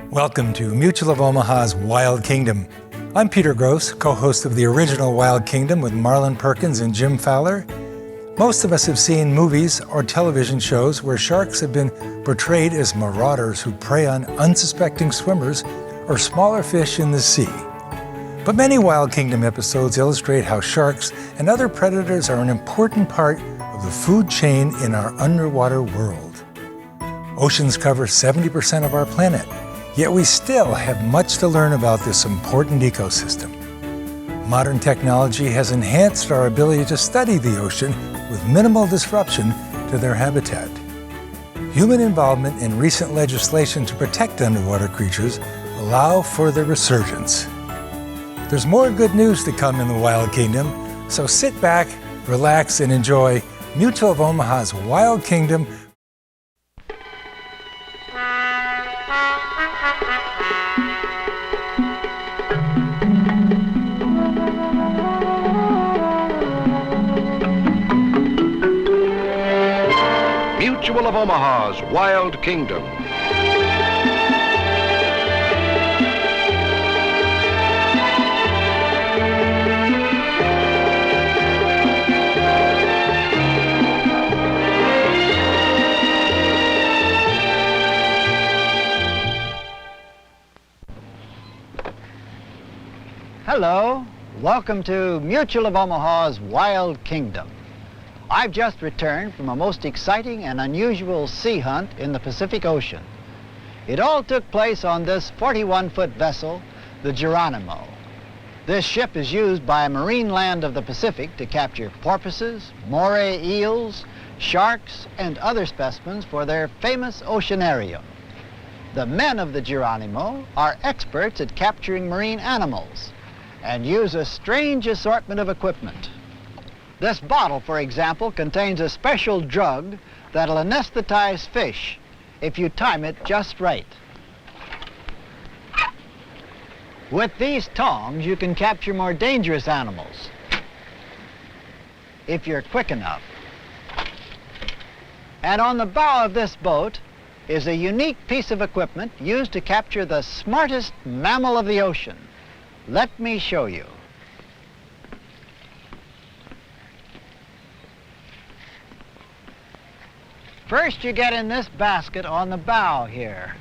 Welcome to Mutual of Omaha's Wild Kingdom. I'm Peter Gross, co-host of the original Wild Kingdom with Marlin Perkins and Jim Fowler. Most of us have seen movies or television shows where sharks have been portrayed as marauders who prey on unsuspecting swimmers or smaller fish in the sea. But many Wild Kingdom episodes illustrate how sharks and other predators are an important part of the food chain in our underwater world. Oceans cover 70% of our planet, yet we still have much to learn about this important ecosystem. Modern technology has enhanced our ability to study the ocean with minimal disruption to their habitat. Human involvement in recent legislation to protect underwater creatures allow for their resurgence. There's more good news to come in the Wild Kingdom, so sit back, relax, and enjoy Mutual of Omaha's Wild Kingdom. Mutual of Omaha's Wild Kingdom. Hello, welcome to Mutual of Omaha's Wild Kingdom. I've just returned from a most exciting and unusual sea hunt in the Pacific Ocean. It all took place on this 41-foot vessel, the Geronimo. This ship is used by Mainland of the Pacific to capture porpoises, moray eels, sharks, and other specimens for their famous oceanarium. The men of the Geronimo are experts at capturing marine animals and use a strange assortment of equipment. This bottle, for example, contains a special drug that'll anesthetize fish if you time it just right. With these tongs, you can capture more dangerous animals if you're quick enough. And on the bow of this boat is a unique piece of equipment used to capture the smartest mammal of the ocean. Let me show you. First, you get in this basket on the bow here.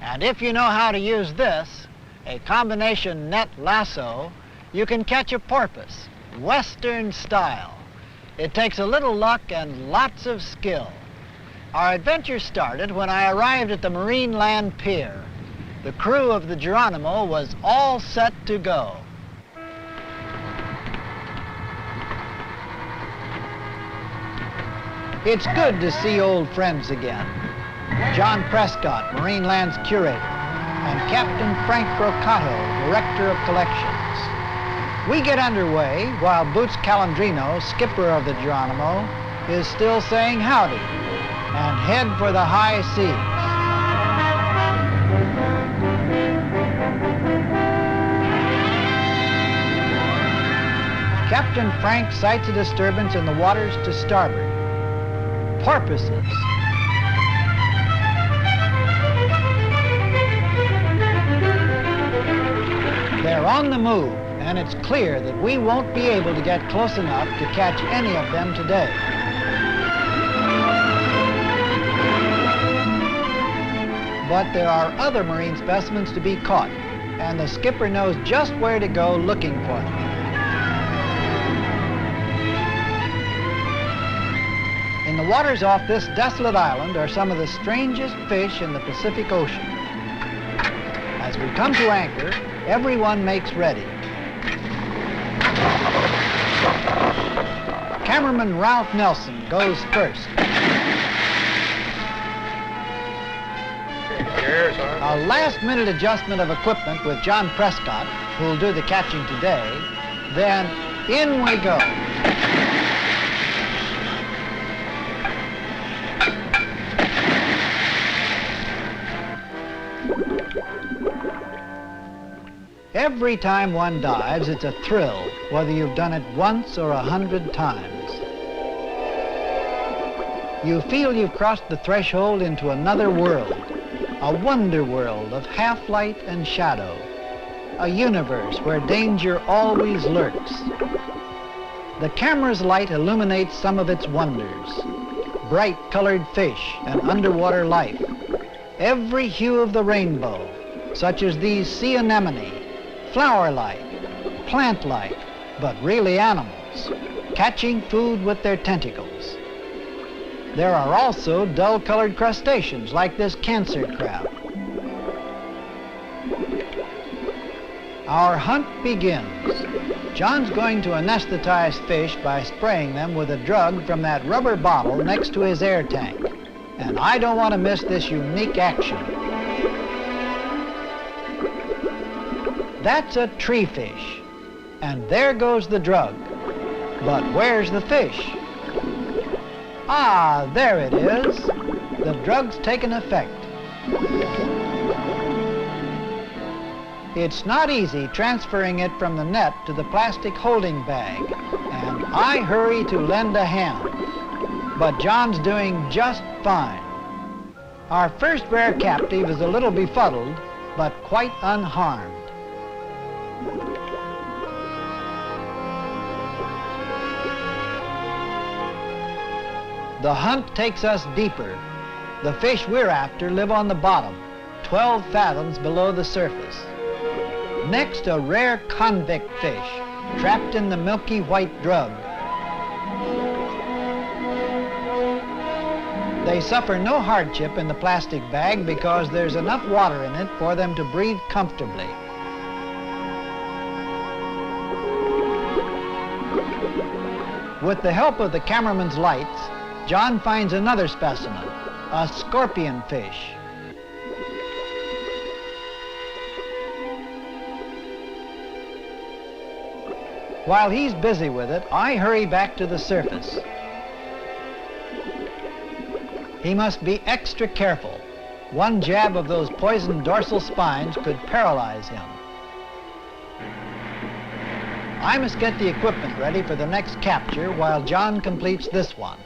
And if you know how to use this, a combination net lasso, you can catch a porpoise, Western style. It takes a little luck and lots of skill. Our adventure started when I arrived at the Mainland pier. The crew of the Geronimo was all set to go. It's good to see old friends again. John Prescott, Mainland's curator, and Captain Frank Brocato, director of collections. We get underway while Boots Calandrino, skipper of the Geronimo, is still saying howdy and head for the high seas. Captain Frank sights a disturbance in the waters to starboard. Porpoises. They're on the move, and it's clear that we won't be able to get close enough to catch any of them today. But there are other marine specimens to be caught, and the skipper knows just where to go looking for them. In the waters off this desolate island are some of the strangest fish in the Pacific Ocean. As we come to anchor, everyone makes ready. Cameraman Ralph Nelson goes first. A last-minute adjustment of equipment with John Prescott, who'll do the catching today, then in we go. Every time one dives, it's a thrill, whether you've done it once or 100 times. You feel you've crossed the threshold into another world. A wonder world of half-light and shadow. A universe where danger always lurks. The camera's light illuminates some of its wonders. Bright colored fish and underwater life. Every hue of the rainbow, such as these sea anemone, flower-like, plant-like, but really animals, catching food with their tentacles. There are also dull-colored crustaceans like this cancer crab. Our hunt begins. John's going to anesthetize fish by spraying them with a drug from that rubber bottle next to his air tank. And I don't want to miss this unique action. That's a tree fish. And there goes the drug. But where's the fish? Ah, there it is. The drug's taken effect. It's not easy transferring it from the net to the plastic holding bag, and I hurry to lend a hand. But John's doing just fine. Our first rare captive is a little befuddled, but quite unharmed. The hunt takes us deeper. The fish we're after live on the bottom, 12 fathoms below the surface. Next, a rare convict fish, trapped in the milky white drug. They suffer no hardship in the plastic bag because there's enough water in it for them to breathe comfortably. With the help of the cameraman's lights, John finds another specimen, a scorpion fish. While he's busy with it, I hurry back to the surface. He must be extra careful. One jab of those poisoned dorsal spines could paralyze him. I must get the equipment ready for the next capture while John completes this one.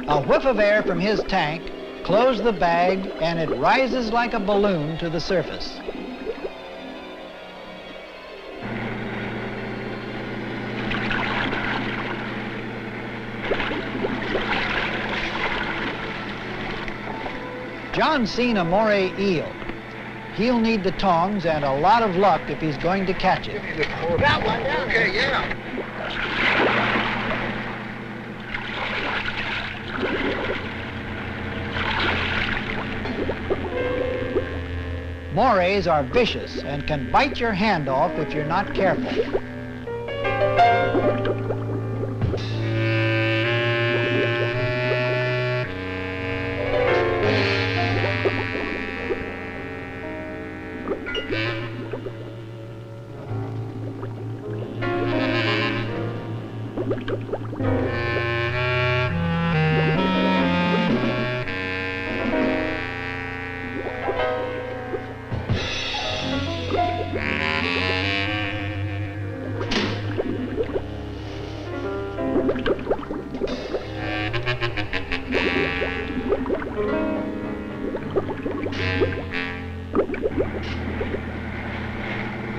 A whiff of air from his tank, close the bag, and it rises like a balloon to the surface. John's seen a moray eel. He'll need the tongs and a lot of luck if he's going to catch it. Got one down. Okay, yeah. Morays are vicious and can bite your hand off if you're not careful.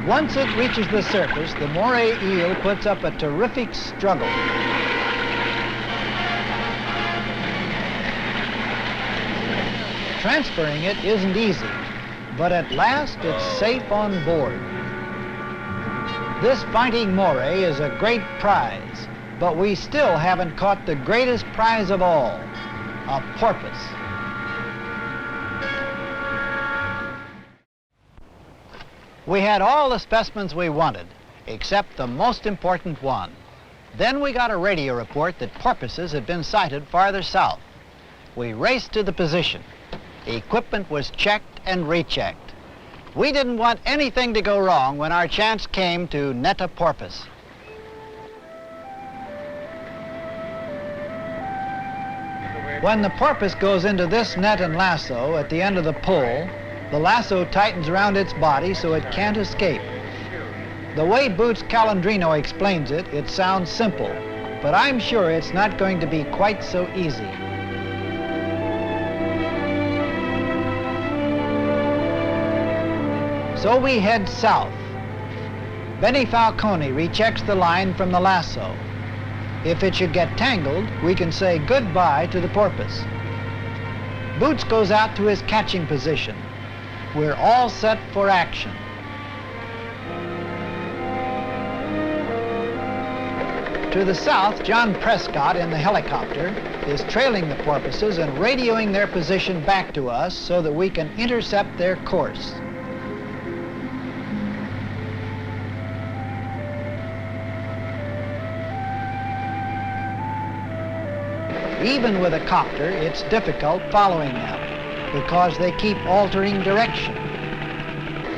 Once it reaches the surface, the moray eel puts up a terrific struggle. Transferring it isn't easy, but at last it's safe on board. This fighting moray is a great prize, but we still haven't caught the greatest prize of all, a porpoise. We had all the specimens we wanted, except the most important one. Then we got a radio report that porpoises had been sighted farther south. We raced to the position. Equipment was checked and rechecked. We didn't want anything to go wrong when our chance came to net a porpoise. When the porpoise goes into this net and lasso at the end of the pull, the lasso tightens around its body so it can't escape. The way Boots Calandrino explains it, it sounds simple, but I'm sure it's not going to be quite so easy. So we head south. Benny Falcone rechecks the line from the lasso. If it should get tangled, we can say goodbye to the porpoise. Boots goes out to his catching position. We're all set for action. To the south, John Prescott in the helicopter is trailing the porpoises and radioing their position back to us so that we can intercept their course. Even with a copter, it's difficult following them because they keep altering direction.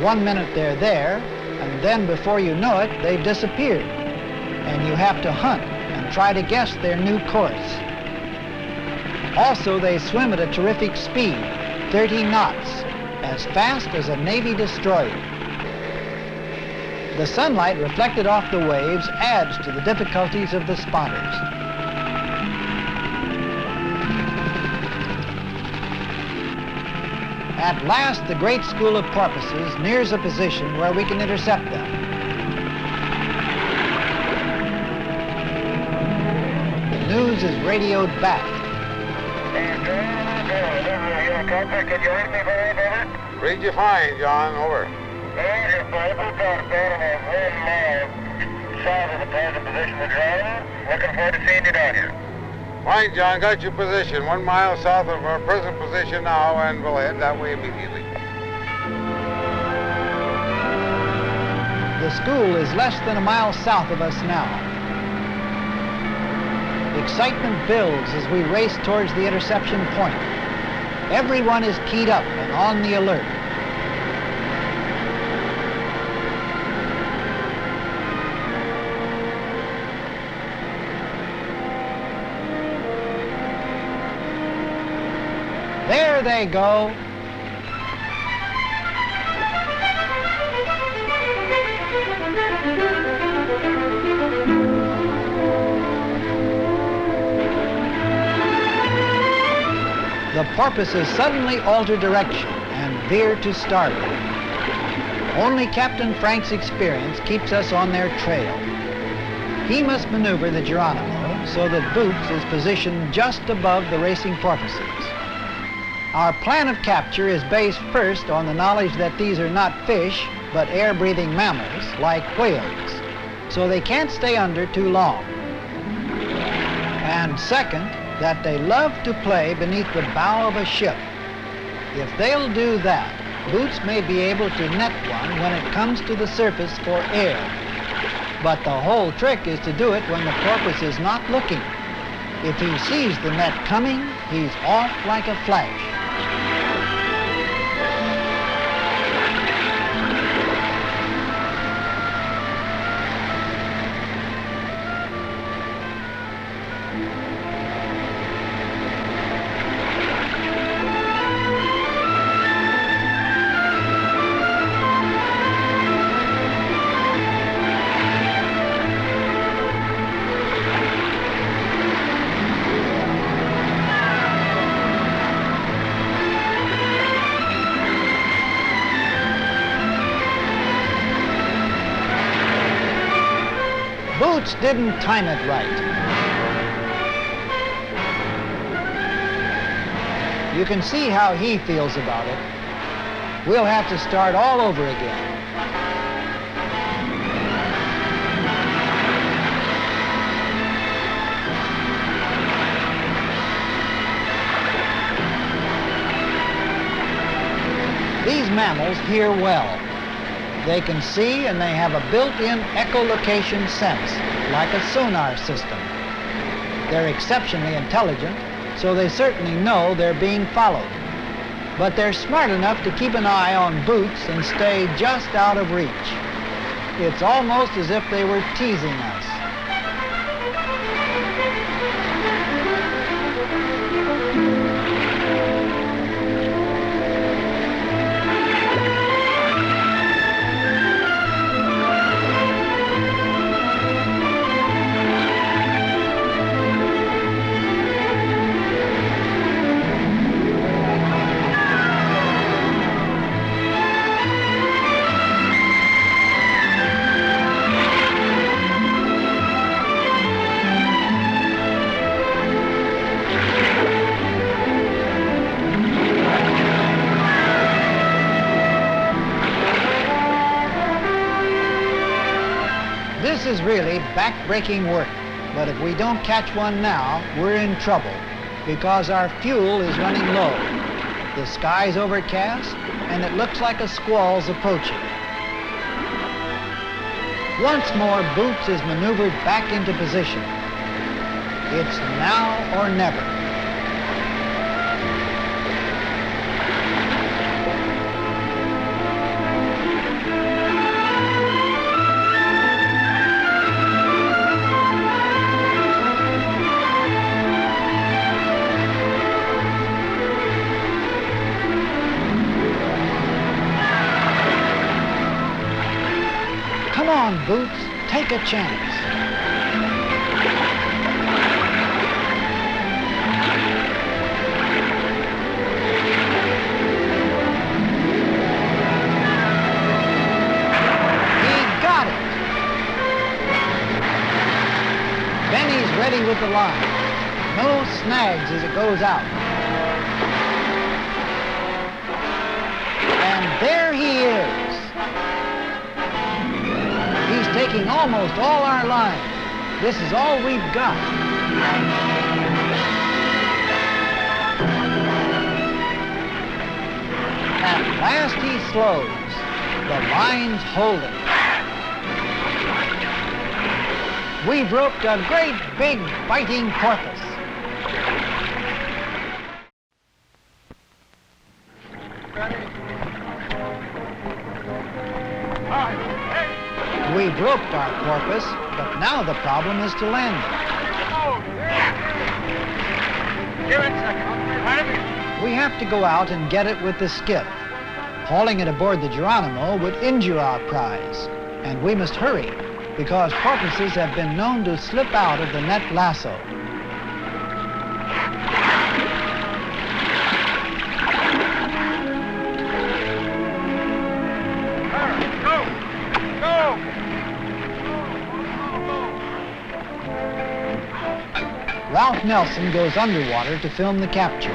1 minute they're there, and then before you know it, they've disappeared. And you have to hunt and try to guess their new course. Also, they swim at a terrific speed, 30 knots, as fast as a Navy destroyer. The sunlight reflected off the waves adds to the difficulties of the spotters. At last, the great school of porpoises nears a position where we can intercept them. The news is radioed back. Can you read me very over? Read you fine, John. Over. Your porpoise are down at 1 mile south of the present position we're driving. Looking forward to seeing you down here. Fine, John. Got your position. 1 mile south of our present position now, and we'll head that way immediately. The school is less than a mile south of us now. Excitement builds as we race towards the interception point. Everyone is keyed up and on the alert. There they go. The porpoises suddenly alter direction and veer to starboard. Only Captain Frank's experience keeps us on their trail. He must maneuver the Geronimo so that Boots is positioned just above the racing porpoises. Our plan of capture is based first on the knowledge that these are not fish, but air-breathing mammals like whales, so they can't stay under too long. And second, that they love to play beneath the bow of a ship. If they'll do that, Boots may be able to net one when it comes to the surface for air. But the whole trick is to do it when the porpoise is not looking. If he sees the net coming, he's off like a flash. Boots didn't time it right. You can see how he feels about it. We'll have to start all over again. These mammals hear well. They can see and they have a built-in echolocation sense, like a sonar system. They're exceptionally intelligent, so they certainly know they're being followed. But they're smart enough to keep an eye on Boots and stay just out of reach. It's almost as if they were teasing us. is really back-breaking work, but if we don't catch one now, we're in trouble because our fuel is running low. The sky's overcast, and it looks like a squall's approaching. Once more, Boots is maneuvered back into position. It's now or never. Come on, Boots, take a chance. He got it. Benny's ready with the line. No snags as it goes out. And there he is. He's taking almost all our line. This is all we've got. At last he slows. The line's holding. We've roped a great big fighting porpoise. We've roped our porpoise, but now the problem is to land it. We have to go out and get it with the skiff. Hauling it aboard the Geronimo would injure our prize, and we must hurry, because porpoises have been known to slip out of the net lasso. Ralph Nelson goes underwater to film the capture.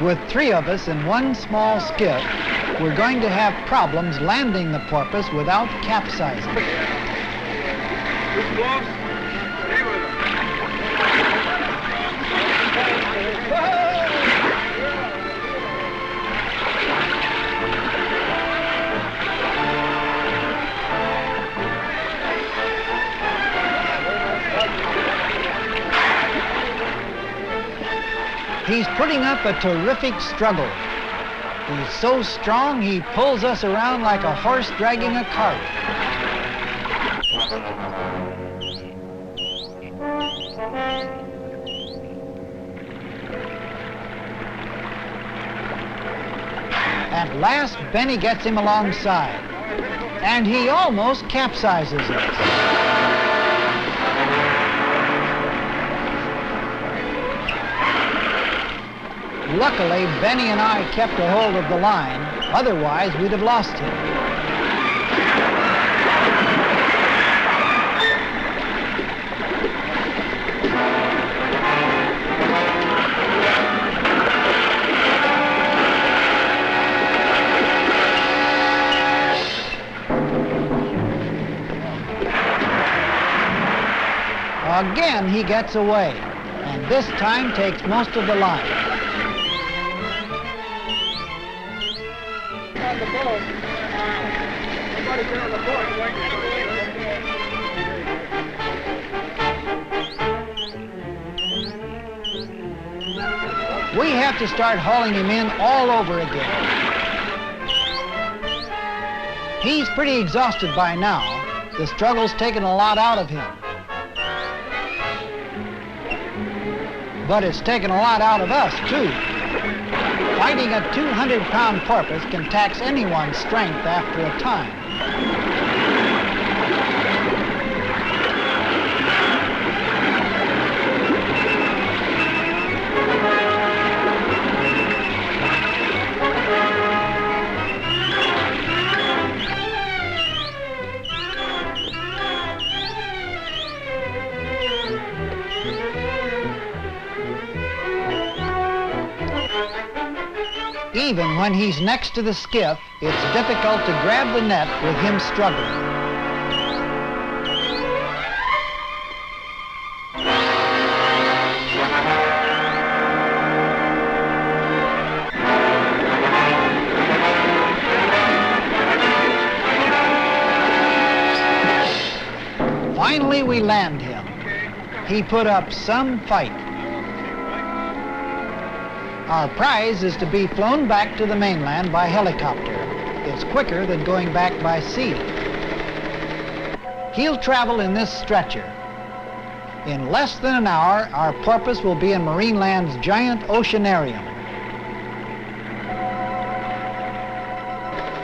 With 3 of us in one small skiff, we're going to have problems landing the porpoise without capsizing. He's putting up a terrific struggle. He's so strong, he pulls us around like a horse dragging a cart. At last, Benny gets him alongside, and he almost capsizes us. Luckily, Benny and I kept a hold of the line, otherwise we'd have lost him. Again, he gets away, and this time takes most of the line. We have to start hauling him in all over again. He's pretty exhausted by now. The struggle's taken a lot out of him. But it's taken a lot out of us, too. Fighting a 200-pound porpoise can tax anyone's strength after a time. even when he's next to the skiff, it's difficult to grab the net with him struggling. Finally, we land him. He put up some fight. Our prize is to be flown back to the mainland by helicopter. It's quicker than going back by sea. He'll travel in this stretcher. In less than an hour, our porpoise will be in Marineland's giant oceanarium.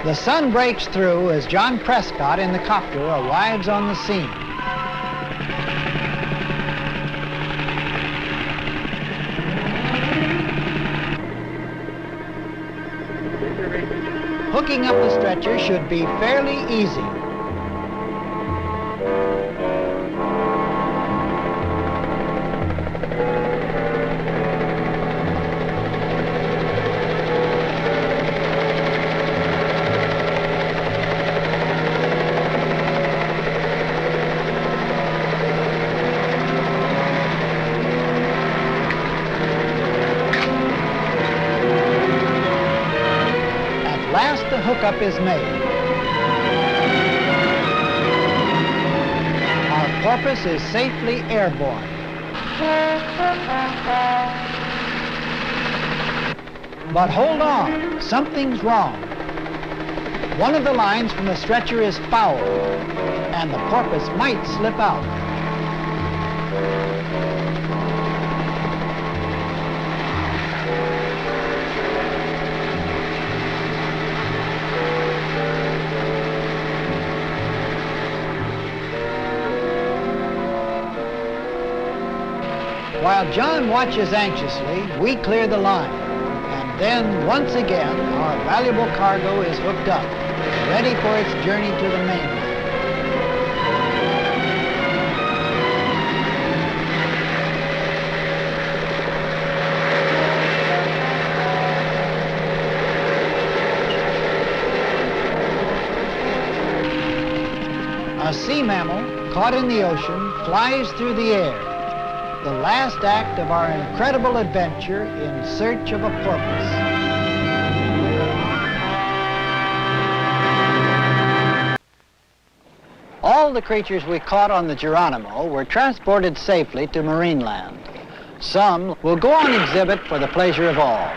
The sun breaks through as John Prescott in the copter arrives on the scene. Hooking up the stretcher should be fairly easy. The hookup is made. Our porpoise is safely airborne. But hold on, something's wrong. One of the lines from the stretcher is fouled, and the porpoise might slip out. While John watches anxiously, we clear the line. And then, once again, our valuable cargo is hooked up, ready for its journey to the mainland. A sea mammal, caught in the ocean, flies through the air. The last act of our incredible adventure in search of a porpoise. All the creatures we caught on the Geronimo were transported safely to Marineland. Some will go on exhibit for the pleasure of all.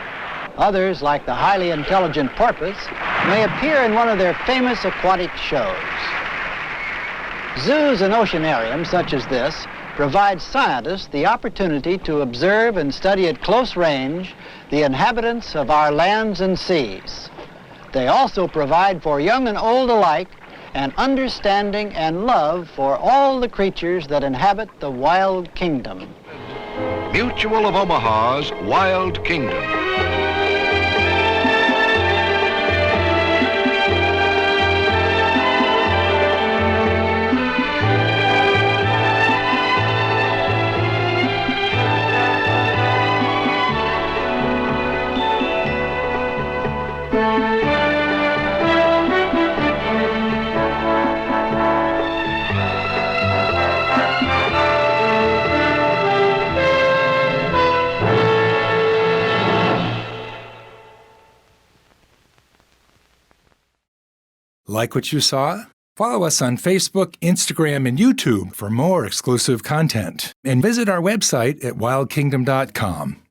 Others, like the highly intelligent porpoise, may appear in one of their famous aquatic shows. Zoos and oceanariums such as this provide scientists the opportunity to observe and study at close range the inhabitants of our lands and seas. They also provide for young and old alike an understanding and love for all the creatures that inhabit the wild kingdom. Mutual of Omaha's Wild Kingdom. Like what you saw? Follow us on Facebook, Instagram, and YouTube for more exclusive content. And visit our website at wildkingdom.com.